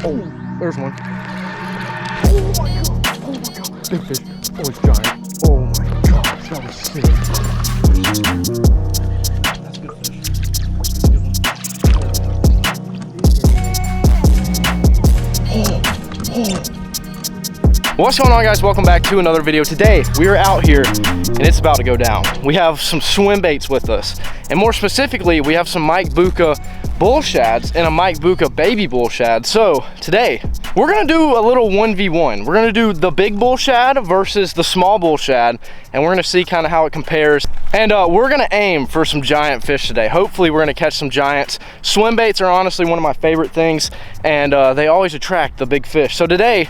Oh, there's one. Oh my god, oh my god. Big fish. Oh, it's giant. Oh my gosh, that was sick. That's a good fish. What's going on, guys? Welcome back to another video. Today we are out here and it's about to go down. We have some swim baits with us, and more specifically we have some Mike Bucca bull shads and a Mike Bucca baby bull shad. So today we're gonna do a little 1v1. We're gonna do the big bull shad versus the small bull shad, and we're gonna see kind of how it compares. And we're gonna aim for some giant fish today. Hopefully we're gonna catch some giants. Swim baits are honestly one of my favorite things, and they always attract the big fish. So today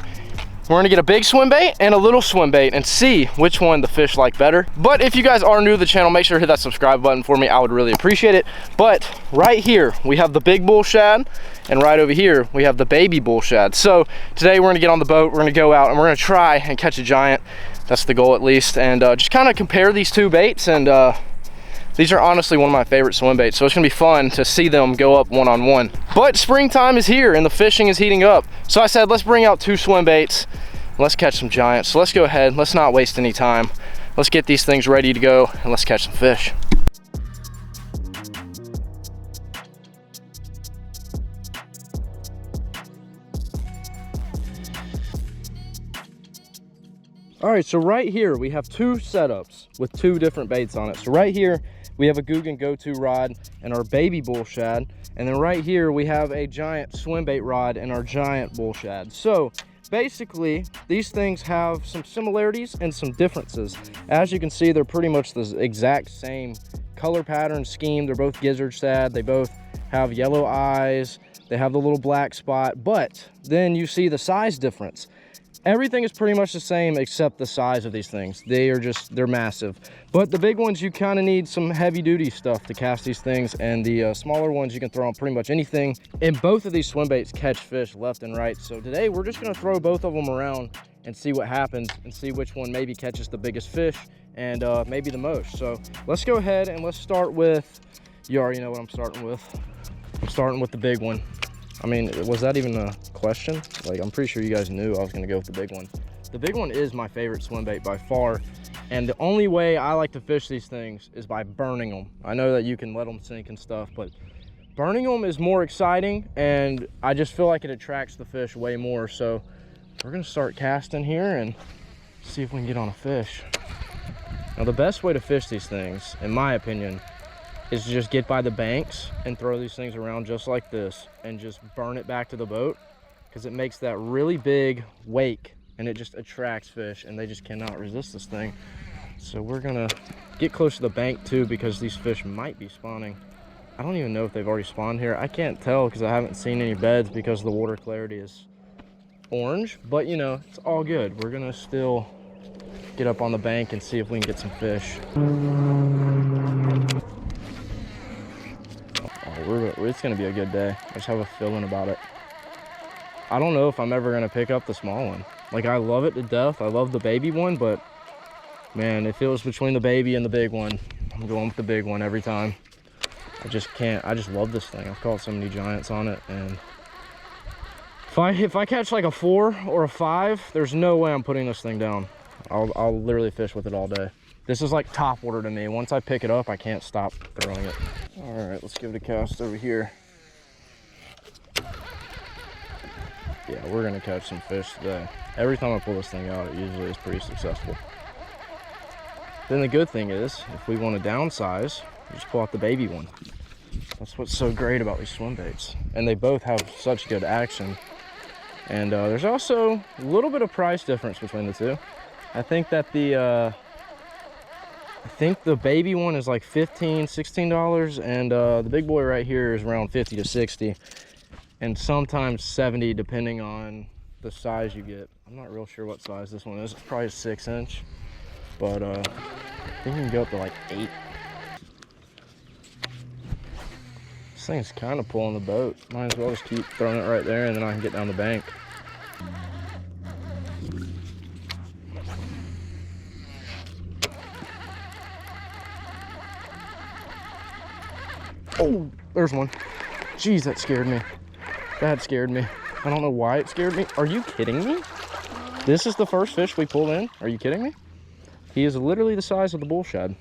we're gonna get a big swim bait and a little swim bait and see which one the fish like better. But if you guys are new to the channel, make sure to hit that subscribe button for me. I would really appreciate it. But right here, we have the big bull shad, and right over here, we have the baby bull shad. So today we're gonna get on the boat, we're gonna go out, and we're gonna try and catch a giant. That's the goal at least. And just kind of compare these two baits, and these are honestly one of my favorite swim baits, so it's gonna be fun to see them go up one-on-one. But springtime is here and the fishing is heating up. So I said, let's bring out two swim baits. Let's catch some giants. So let's go ahead, let's not waste any time. Let's get these things ready to go and let's catch some fish. All right, so right here we have two setups with two different baits on it. So right here we have a Googan Go-To rod and our baby bull shad, and then right here we have a giant swim bait rod and our giant bull shad. So basically these things have some similarities and some differences. As you can see, they're pretty much the exact same color pattern scheme. They're both gizzard shad, they both have yellow eyes, they have the little black spot, but then you see the size difference. Everything is pretty much the same except the size of these things. They're massive. But the big ones, you kind of need some heavy duty stuff to cast these things, and the smaller ones you can throw on pretty much anything. And both of these swim baits catch fish left and right. So today we're just gonna throw both of them around and see what happens and see which one maybe catches the biggest fish and maybe the most. So let's go ahead and let's start with, you already know what I'm starting with. I'm starting with the big one. I mean, was that even a question? Like, I'm pretty sure you guys knew I was gonna go with the big one. The big one is my favorite swim bait by far, and the only way I like to fish these things is by burning them. I know that you can let them sink and stuff, but burning them is more exciting, and I just feel like it attracts the fish way more. So we're gonna start casting here and see if we can get on a fish. Now, the best way to fish these things, in my opinion, is to just get by the banks and throw these things around just like this and just burn it back to the boat, because it makes that really big wake and it just attracts fish and they just cannot resist this thing. So we're gonna get close to the bank too, because these fish might be spawning. I don't even know if they've already spawned here. I can't tell because I haven't seen any beds because the water clarity is orange, but you know, it's all good. We're gonna still get up on the bank and see if we can get some fish. It's gonna be a good day. I just have a feeling about it. I don't know if I'm ever gonna pick up the small one. Like, I love it to death. I love the baby one, but man, if it was between the baby and the big one, I'm going with the big one every time. I just can't. I just love this thing. I've caught so many giants on it, and if I catch like a 4 or a 5, there's no way I'm putting this thing down. I'll literally fish with it all day. This is like top order to me. Once I pick it up, I can't stop throwing it. All right, let's give it a cast over here. Yeah, we're gonna catch some fish today. Every time I pull this thing out, it usually is pretty successful. Then the good thing is, if we want to downsize, we just pull out the baby one. That's what's so great about these swim baits. And they both have such good action. And there's also a little bit of price difference between the two. I think that the baby one is like $15, $16, and the big boy right here is around 50 to 60, and sometimes 70 depending on the size you get. I'm not real sure what size this one is. It's probably a 6-inch, but I think you can go up to like 8. This thing's kind of pulling the boat. Might as well just keep throwing it right there, and then I can get down the bank. Oh, there's one. Jeez, that scared me. That scared me. I don't know why it scared me. Are you kidding me? This is the first fish we pulled in. Are you kidding me? He is literally the size of the bull shad.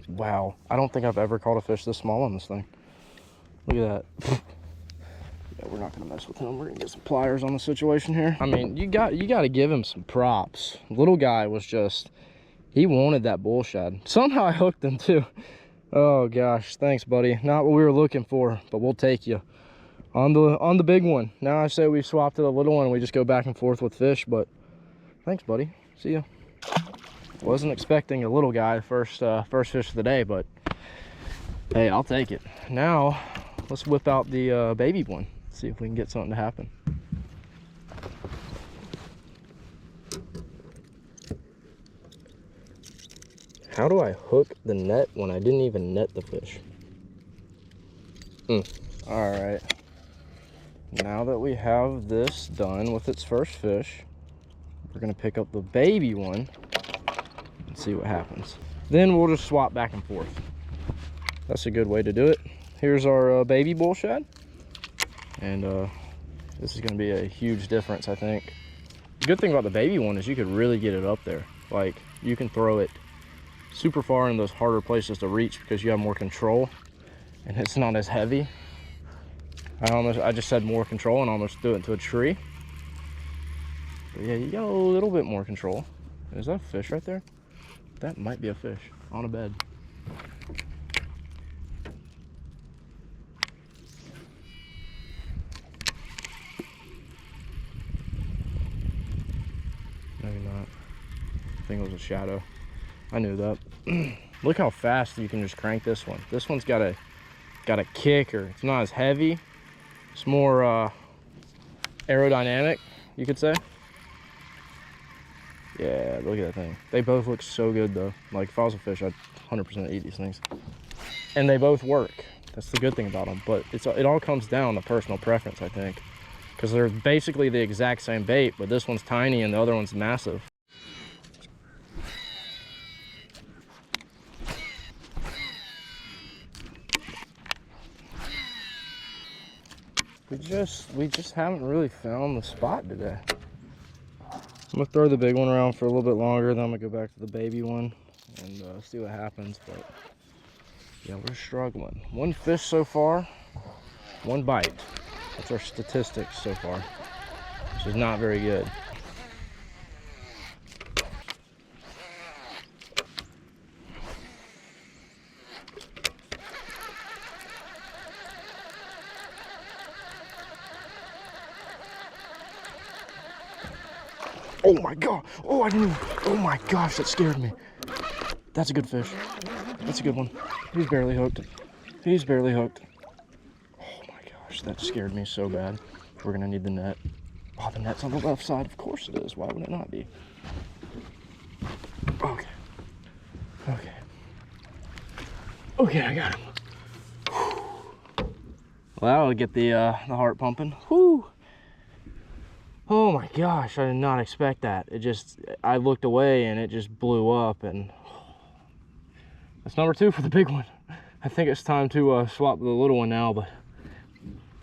Wow. I don't think I've ever caught a fish this small on this thing. Look at that. Yeah, we're not gonna mess with him. We're gonna get some pliers on the situation here. I mean, you got to give him some props. Little guy was just, he wanted that bull shad. Somehow I hooked him too. Oh gosh, thanks buddy. Not what we were looking for, but we'll take you on the big one. Now I say we swapped to the little one and we just go back and forth with fish, but thanks buddy. See ya. Wasn't expecting a little guy first fish of the day, but hey, I'll take it. Now let's whip out the baby one. See if we can get something to happen. How do I hook the net when I didn't even net the fish? All right. Now that we have this done with its first fish, we're gonna pick up the baby one and see what happens. Then we'll just swap back and forth. That's a good way to do it. Here's our baby bull shad. And this is gonna be a huge difference, I think. The good thing about the baby one is you could really get it up there. Like, you can throw it super far in those harder places to reach because you have more control and it's not as heavy. I just said more control and almost threw it into a tree. But yeah, you got a little bit more control. Is that a fish right there? That might be a fish on a bed. Maybe not. I think it was a shadow. I knew that. Look how fast you can just crank this one. This one's got a kicker. It's not as heavy. It's more aerodynamic, you could say. Yeah, look at that thing. They both look so good though. Like if I was a fish, I'd 100% eat these things. And they both work. That's the good thing about them. But it all comes down to personal preference, I think. Because they're basically the exact same bait, but this one's tiny and the other one's massive. We just haven't really found the spot today. I'm gonna throw the big one around for a little bit longer, then I'm gonna go back to the baby one and see what happens. But yeah, we're struggling. One fish so far, one bite. That's our statistics so far, which is not very good. Oh my god! Oh, I didn't even, oh my gosh, that scared me. That's a good fish. That's a good one. He's barely hooked. He's barely hooked. Oh my gosh, that scared me so bad. We're gonna need the net. Oh, the net's on the left side. Of course it is. Why would it not be? Okay. Okay. Okay, I got him. Well, that'll get the heart pumping. Whew. Oh my gosh, I did not expect that. I looked away and it just blew up, and that's number 2 for the big one. I think it's time to swap the little one now, but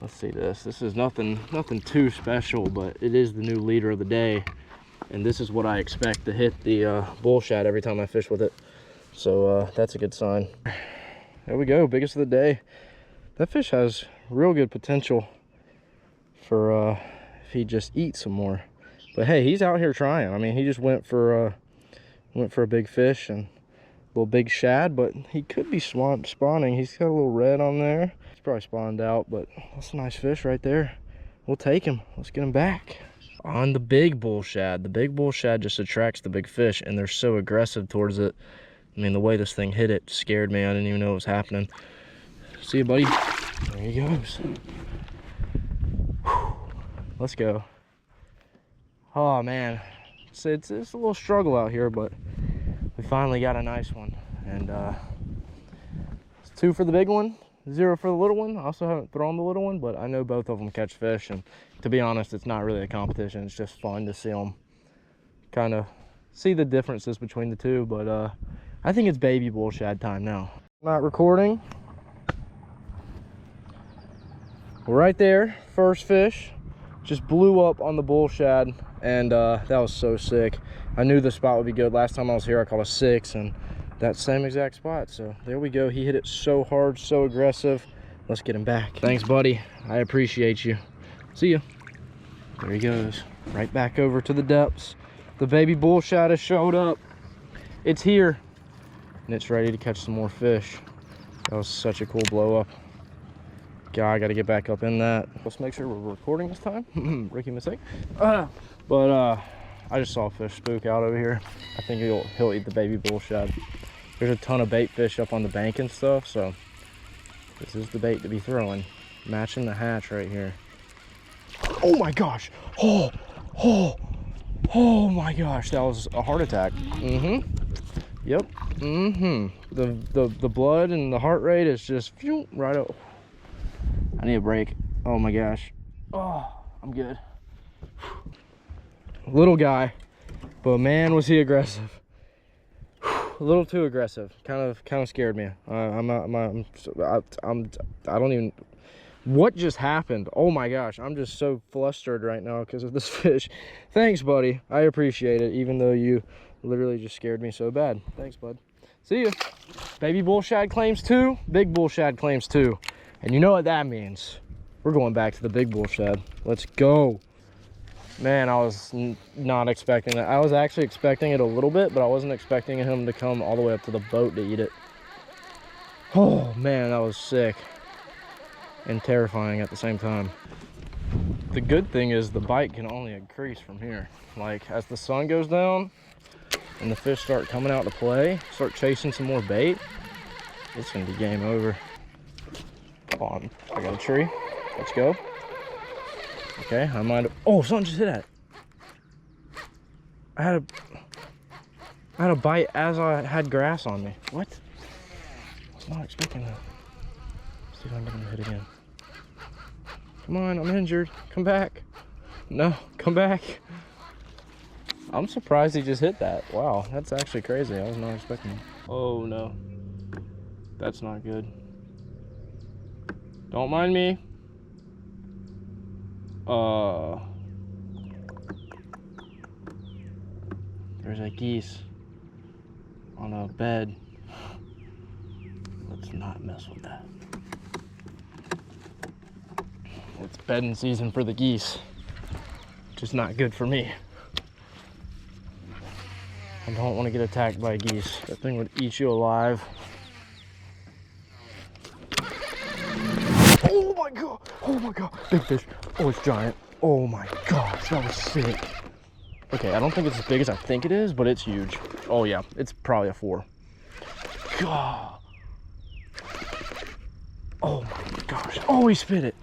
let's see this. This is nothing too special, but it is the new leader of the day. And this is what I expect to hit the bull shad every time I fish with it. So that's a good sign. There we go, biggest of the day. That fish has real good potential for if he just eats some more. But hey, he's out here trying. I mean, he just went for a big fish and a little big shad, but he could be spawning. He's got a little red on there. He's probably spawned out, but that's a nice fish right there. We'll take him. Let's get him back. On the big bull shad. The big bull shad just attracts the big fish, and they're so aggressive towards it. I mean, the way this thing hit it scared me. I didn't even know what was happening. See you, buddy. There he goes. Whew. Let's go. Oh man, it's a little struggle out here, but we finally got a nice one. And it's 2 for the big one, 0 for the little one. I also haven't thrown the little one, but I know both of them catch fish, and to be honest, it's not really a competition. It's just fun to see them, kind of see the differences between the two. But I think it's baby bull shad time now. Not recording. Right there, first fish. just blew up on the bull shad, and that was so sick. I knew the spot would be good. Last time I was here, I caught a 6, and that same exact spot. So there we go. He hit it so hard, so aggressive. Let's get him back. Thanks, buddy. I appreciate you. See ya. There he goes, right back over to the depths. The baby bull shad has showed up. It's here, and it's ready to catch some more fish. That was such a cool blow up. God, I got to get back up in that. Let's make sure we're recording this time. Rookie mistake. But I just saw a fish spook out over here. I think he'll eat the baby bull shad. There's a ton of bait fish up on the bank and stuff, so this is the bait to be throwing. Matching the hatch right here. Oh my gosh! Oh my gosh! That was a heart attack. Yep. The blood and the heart rate is just right up. I need a break. Oh my gosh. Oh, I'm good. Little guy, but man, was he aggressive. A little too aggressive. Kind of scared me. I don't even. What just happened? Oh my gosh, I'm just so flustered right now because of this fish. Thanks, buddy. I appreciate it, even though you literally just scared me so bad. Thanks, bud. See ya. Baby bull shad claims 2, big bull shad claims 2. And you know what that means. We're going back to the big bull shad. Let's go. Man, I was not expecting that. I was actually expecting it a little bit, but I wasn't expecting him to come all the way up to the boat to eat it. Oh man, that was sick and terrifying at the same time. The good thing is the bite can only increase from here. Like, as the sun goes down and the fish start coming out to play, start chasing some more bait, it's gonna be game over. Come on, I got a tree. Let's go. Okay, I might have, oh, something just hit that. I had a bite as I had grass on me. What? I was not expecting that. Let's see if I can get him to hit again. Come on, I'm injured. Come back. No, come back. I'm surprised he just hit that. Wow, that's actually crazy. I was not expecting it. Oh no. That's not good. Don't mind me. There's a geese on a bed. Let's not mess with that. It's bedding season for the geese, which is not good for me. I don't want to get attacked by geese. That thing would eat you alive. Oh my god! Oh my god! Big fish. Oh, it's giant. Oh my gosh, that was sick. Okay, I don't think it's as big as I think it is, but it's huge. Oh yeah, it's probably a 4. God. Oh my gosh. Oh, he spit it.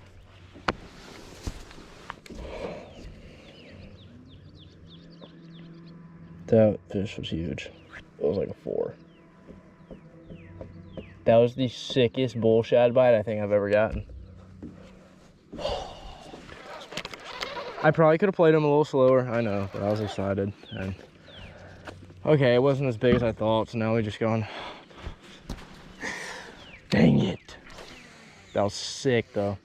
That fish was huge. It was like a 4. That was the sickest bull shad bite I think I've ever gotten. I probably could have played him a little slower, I know, but I was excited. And okay, it wasn't as big as I thought, so now we're just going. Dang it. That was sick though.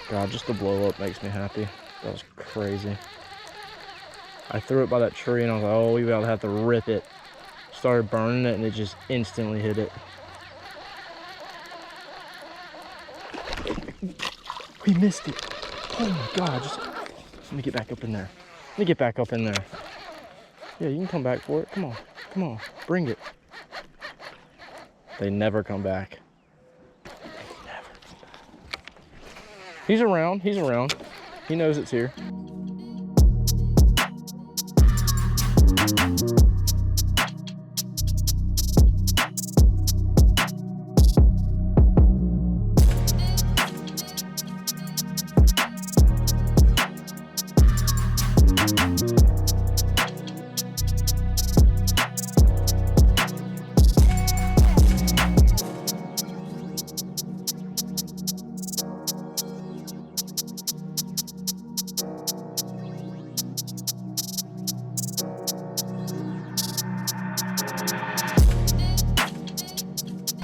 God, just the blow up makes me happy. That was crazy. I threw it by that tree and I was like, oh, we about to have to rip it. Started burning it and it just instantly hit it. We missed it. Oh my god, just let me get back up in there. Let me get back up in there. Yeah, you can come back for it. Come on. Come on. Bring it. They never come back. They never come back. He's around. He's around. He knows it's here.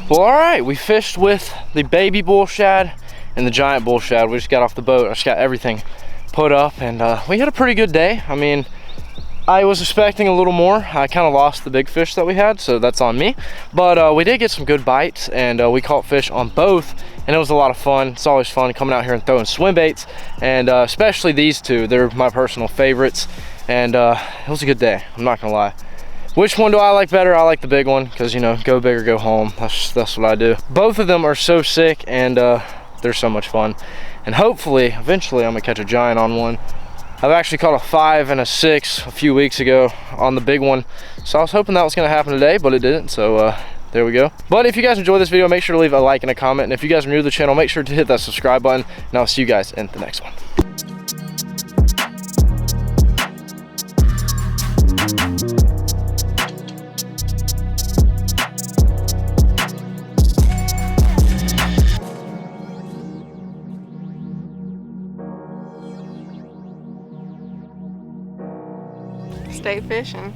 Well, all right, we fished with the baby bull shad and the giant bull shad. We just got off the boat. I just got everything put up, and we had a pretty good day. I mean, I was expecting a little more. I kind of lost the big fish that we had, so that's on me. But we did get some good bites, and we caught fish on both, and it was a lot of fun. It's always fun coming out here and throwing swim baits, and especially these two. They're my personal favorites, and it was a good day, I'm not gonna lie. Which one do I like better? I like the big one, because, you know, go big or go home. That's what I do. Both of them are so sick, and they're so much fun. And hopefully, eventually, I'm gonna catch a giant on one. I've actually caught a 5 and a 6 a few weeks ago on the big one. So I was hoping that was gonna happen today, but it didn't, so there we go. But if you guys enjoyed this video, make sure to leave a like and a comment. And if you guys are new to the channel, make sure to hit that subscribe button. And I'll see you guys in the next one. Stay fishing.